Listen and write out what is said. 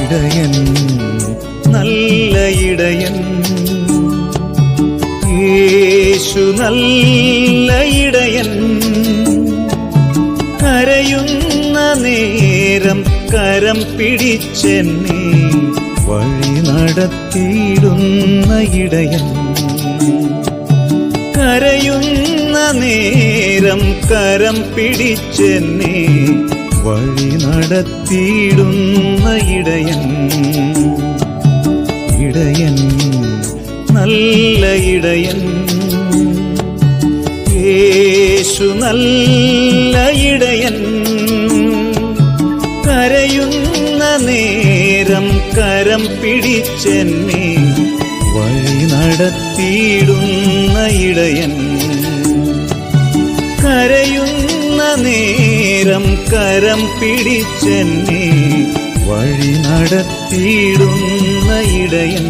ഇടയൻ നല്ല ഇടയൻ യേശു നല്ല ഇടയൻ കരയുന്ന നേരം കരം പിടിച്ചെന്നെ വഴി നടത്തിയിടുന്ന ഇടയൻ കരയുന്ന നേരം കരം പിടിച്ചെന്നെ വഴി നടത്തിയിടുന്ന ഇടയൻ ഇടയൻ നല്ല ഇടയൻ യേശു നല്ല ഇടയൻ കരയുന്ന നേരം കരം പിടിച്ചെന്നെ വഴി നടത്തിയിടുന്ന ഇടയൻ കരയുന്ന നേരം കരം പിടിച്ചെന്നെ വഴി നടത്തിയിടുന്ന ഇടയൻ